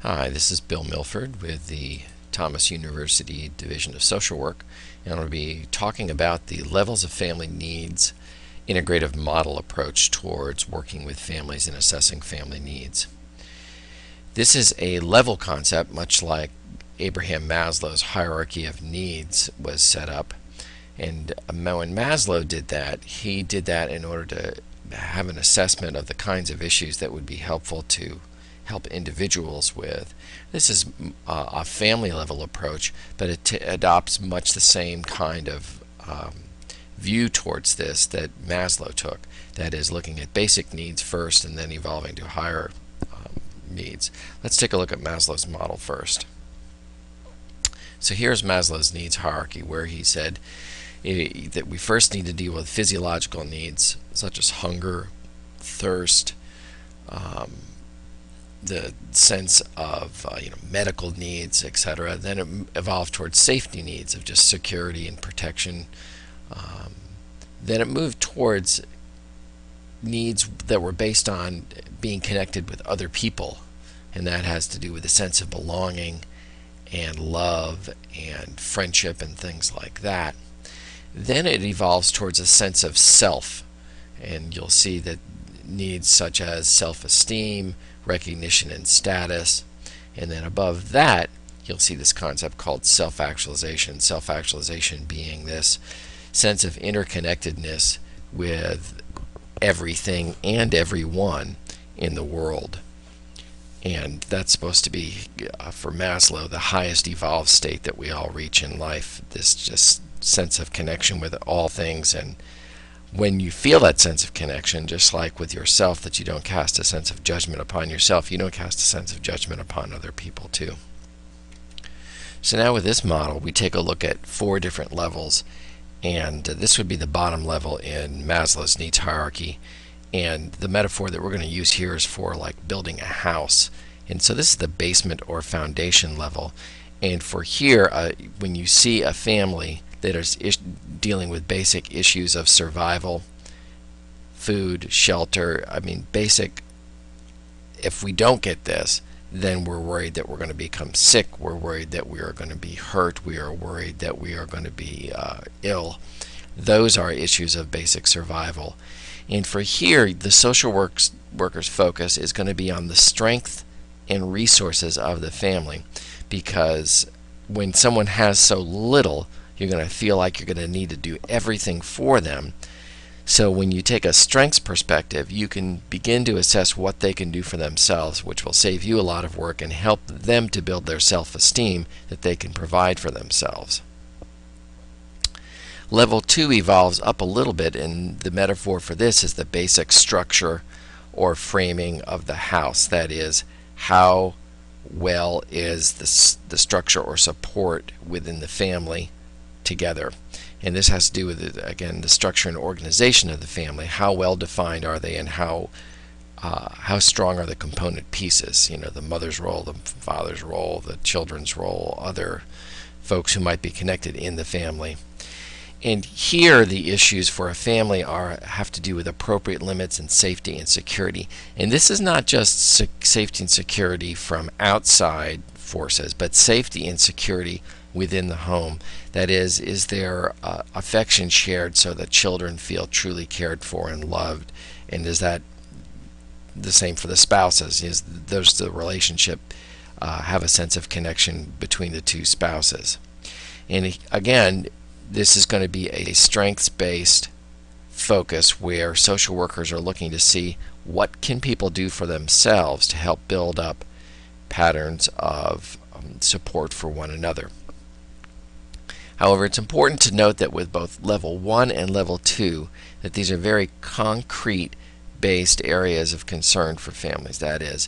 Hi, this is Bill Milford with the Thomas University Division of Social Work, and I'm going to be talking about the levels of family needs integrative model approach towards working with families and assessing family needs. This is a level concept, much like Abraham Maslow's hierarchy of needs was set up. And when Maslow did that, he did that in order to have an assessment of the kinds of issues that would be helpful to help individuals with. This is a family level approach, but it adopts much the same kind of view towards this that Maslow took. That is, looking at basic needs first and then evolving to higher needs. Let's take a look at Maslow's model first. So here's Maslow's needs hierarchy, where he said that we first need to deal with physiological needs such as hunger, thirst, the sense of medical needs, etc. Then it evolved towards safety needs of just security and protection. Then it moved towards needs that were based on being connected with other people, and that has to do with a sense of belonging and love and friendship and things like that. Then it evolves towards a sense of self, and you'll see that needs such as self-esteem, recognition and status, and then above that you'll see this concept called self-actualization. Self-actualization being this sense of interconnectedness with everything and everyone in the world. And that's supposed to be, for Maslow, the highest evolved state that we all reach in life, this just sense of connection with all things. And when you feel that sense of connection, just like with yourself, that you don't cast a sense of judgment upon yourself, you don't cast a sense of judgment upon other people too. So now with this model, we take a look at 4 different levels, and this would be the bottom level in Maslow's needs hierarchy. And the metaphor that we're going to use here is for like building a house. And so this is the basement or foundation level. And for here, when you see a family that is dealing with basic issues of survival, food, shelter, basic, if we don't get this, then we're worried that we're going to become sick, we're worried that we are going to be hurt, we are worried that we are going to be ill. Those are issues of basic survival. And for here, the social worker's focus is going to be on the strength and resources of the family, because when someone has so little, you're going to feel like you're going to need to do everything for them. So when you take a strengths perspective, you can begin to assess what they can do for themselves, which will save you a lot of work and help them to build their self-esteem that they can provide for themselves. Level 2 evolves up a little bit, and the metaphor for this is the basic structure or framing of the house. That is, how well is the structure or support within the family together. And this has to do with, again, the structure and organization of the family. How well defined are they, and how strong are the component pieces? The mother's role, the father's role, the children's role, other folks who might be connected in the family. And here the issues for a family have to do with appropriate limits and safety and security. And this is not just safety and security from outside forces, but safety and security within the home. That is there affection shared so that children feel truly cared for and loved? And is that the same for the spouses? Does the relationship have a sense of connection between the two spouses? And again, this is going to be a strengths-based focus where social workers are looking to see what can people do for themselves to help build up patterns of support for one another. However, it's important to note that with both level 1 and level 2, that these are very concrete based areas of concern for families. That is,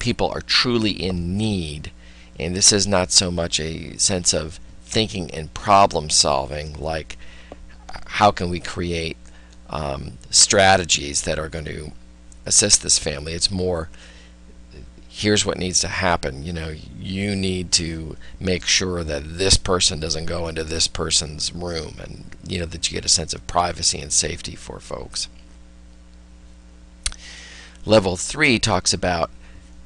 people are truly in need, and this is not so much a sense of thinking and problem solving, like how can we create strategies that are going to assist this family. It's more, here's what needs to happen. You need to make sure that this person doesn't go into this person's room, and that you get a sense of privacy and safety for folks. Level 3 talks about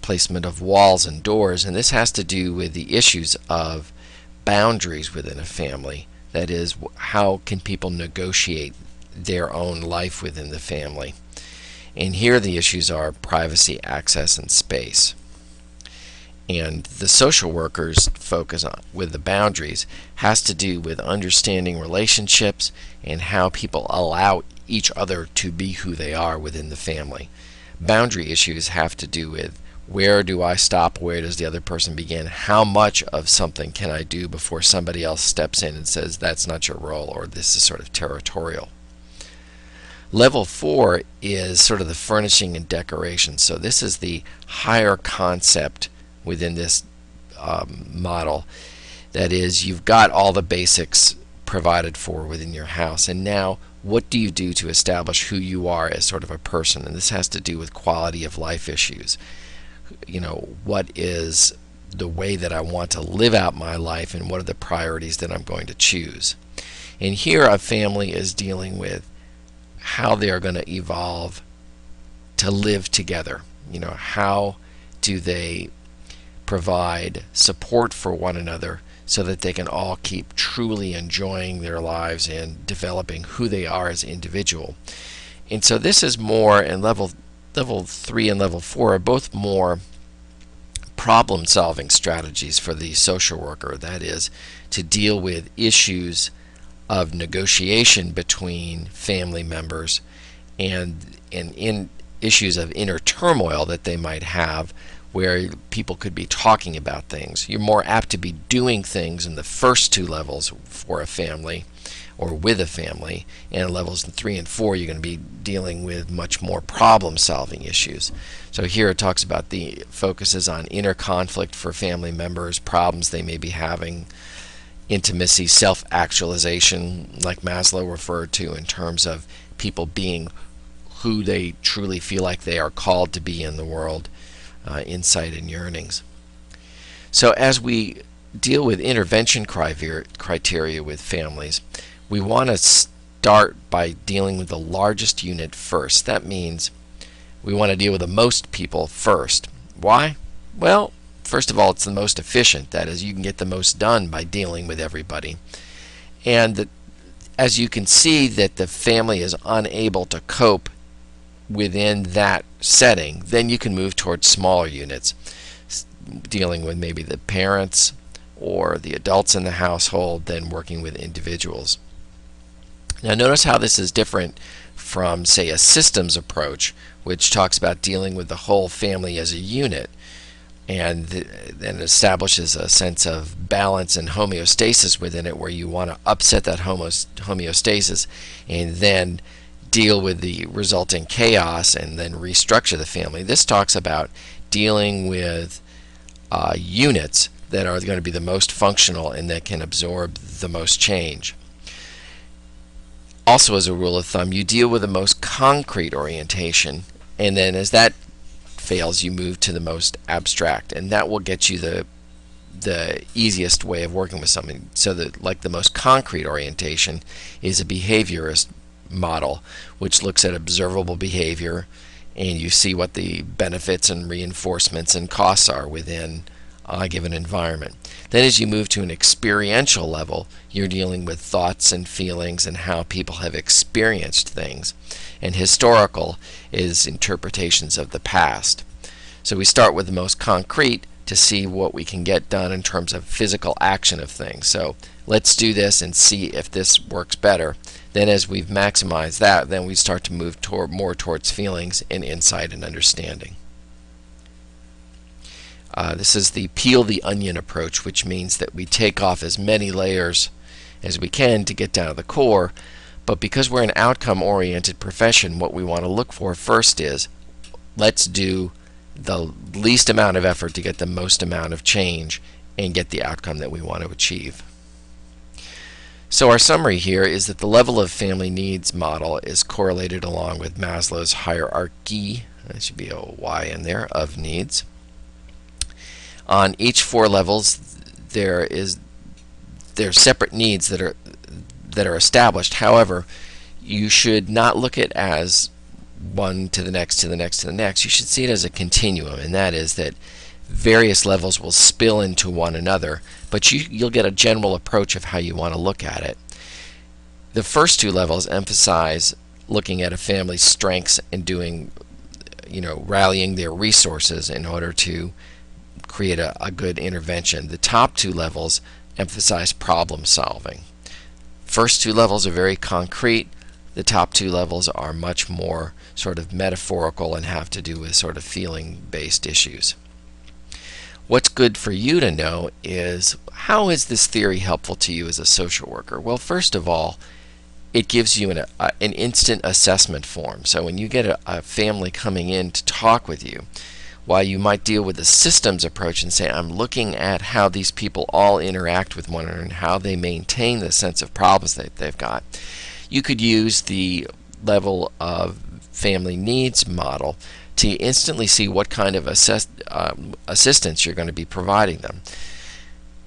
placement of walls and doors, and this has to do with the issues of boundaries within a family. That is, how can people negotiate their own life within the family? And here the issues are privacy, access, and space. And the social worker's focus on with the boundaries has to do with understanding relationships and how people allow each other to be who they are within the family. Boundary issues have to do with where do I stop, where does the other person begin, how much of something can I do before somebody else steps in and says that's not your role, or this is sort of territorial. Level 4 is sort of the furnishing and decoration. So this is the higher concept within this model. That is, you've got all the basics provided for within your house, and now what do you do to establish who you are as sort of a person? And this has to do with quality of life issues. You know, what is the way that I want to live out my life, and what are the priorities that I'm going to choose? And here a family is dealing with how they are going to evolve to live together. You know, how do they provide support for one another so that they can all keep truly enjoying their lives and developing who they are as individual. And so this is more, and level 3 and level 4 are both more problem-solving strategies for the social worker. That is, to deal with issues of negotiation between family members and in issues of inner turmoil that they might have, where people could be talking about things. You're more apt to be doing things in the first 2 levels for a family or with a family, and in levels 3 and 4 you're going to be dealing with much more problem-solving issues. So here it talks about the focuses on inner conflict for family members, problems they may be having, intimacy, self-actualization, like Maslow referred to, in terms of people being who they truly feel like they are called to be in the world, insight and yearnings. So as we deal with intervention criteria with families, we want to start by dealing with the largest unit first. That means we want to deal with the most people first. Why? Well, first of all, it's the most efficient. That is, you can get the most done by dealing with everybody. And as you can see that the family is unable to cope within that setting, then you can move towards smaller units, dealing with maybe the parents or the adults in the household, then working with individuals. Now notice how this is different from, say, a systems approach, which talks about dealing with the whole family as a unit, and then establishes a sense of balance and homeostasis within it, where you want to upset that homeostasis and then deal with the resulting chaos and then restructure the family. This talks about dealing with units that are going to be the most functional and that can absorb the most change. Also, as a rule of thumb, you deal with the most concrete orientation, and then as that fails, you move to the most abstract, and that will get you the easiest way of working with something. So that, like, the most concrete orientation is a behaviorist model, which looks at observable behavior, and you see what the benefits and reinforcements and costs are within a given environment. Then as you move to an experiential level, you're dealing with thoughts and feelings and how people have experienced things. And historical is interpretations of the past. So we start with the most concrete to see what we can get done in terms of physical action of things. So let's do this and see if this works better. Then as we've maximized that, then we start to move more towards feelings and insight and understanding. This is the peel the onion approach, which means that we take off as many layers as we can to get down to the core. But because we're an outcome-oriented profession, what we want to look for first is, let's do the least amount of effort to get the most amount of change and get the outcome that we want to achieve. So our summary here is that the level of family needs model is correlated along with Maslow's hierarchy, there should be a Y in there, of needs. On each 4 levels, there are separate needs that are established. However, you should not look at as one to the next to the next to the next, you should see it as a continuum, and that is that various levels will spill into one another, but you'll get a general approach of how you want to look at it. The first two levels emphasize looking at a family's strengths and doing, rallying their resources in order to create a good intervention. The top two levels emphasize problem solving. First two levels are very concrete. The top two levels are much more sort of metaphorical and have to do with sort of feeling-based issues. What's good for you to know is, how is this theory helpful to you as a social worker? Well, first of all, it gives you an instant assessment form. So when you get a family coming in to talk with you, while you might deal with the systems approach and say, I'm looking at how these people all interact with one another and how they maintain the sense of problems that they've got, you could use the level of family needs model to instantly see what kind of assistance you're going to be providing them.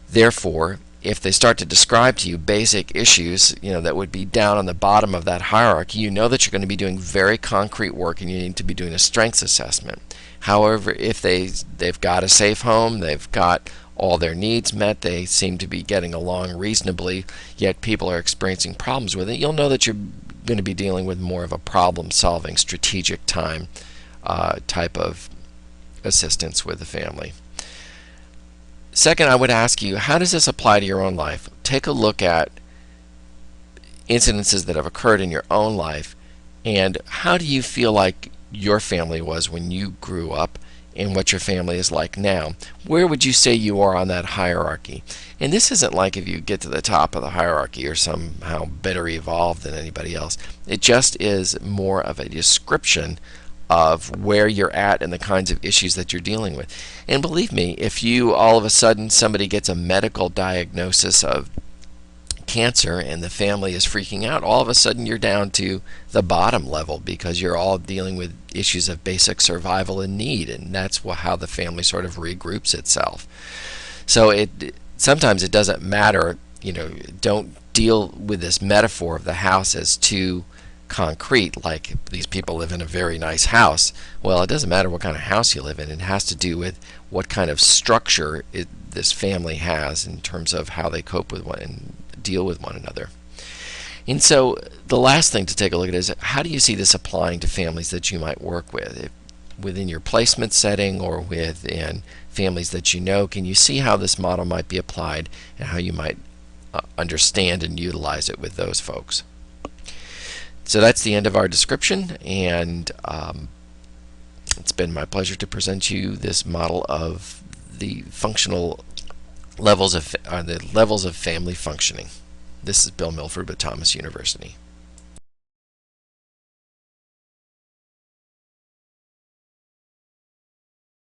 Therefore, if they start to describe to you basic issues, that would be down on the bottom of that hierarchy, you know that you're going to be doing very concrete work and you need to be doing a strengths assessment. However, if they've got a safe home, they've got all their needs met, they seem to be getting along reasonably, yet people are experiencing problems with it, you'll know that you're going to be dealing with more of a problem-solving, strategic time type of assistance with the family. Second, I would ask you, how does this apply to your own life? Take a look at incidences that have occurred in your own life, and how do you feel like your family was when you grew up and what your family is like now? Where would you say you are on that hierarchy? And this isn't like if you get to the top of the hierarchy you're somehow better evolved than anybody else. It just is more of a description of where you're at and the kinds of issues that you're dealing with. And believe me, if you all of a sudden somebody gets a medical diagnosis of cancer and the family is freaking out, all of a sudden you're down to the bottom level because you're all dealing with issues of basic survival and need, and that's how the family sort of regroups itself. So sometimes it doesn't matter, don't deal with this metaphor of the house as too concrete, like these people live in a very nice house. Well, it doesn't matter what kind of house you live in. It has to do with what kind of structure this family has in terms of how they cope with one and deal with one another. And so the last thing to take a look at is, how do you see this applying to families that you might work with? Within your placement setting or within families that you know, can you see how this model might be applied and how you might understand and utilize it with those folks? So that's the end of our description, and it's been my pleasure to present you this model of the functional levels of family functioning. This is Bill Milford with Thomas University.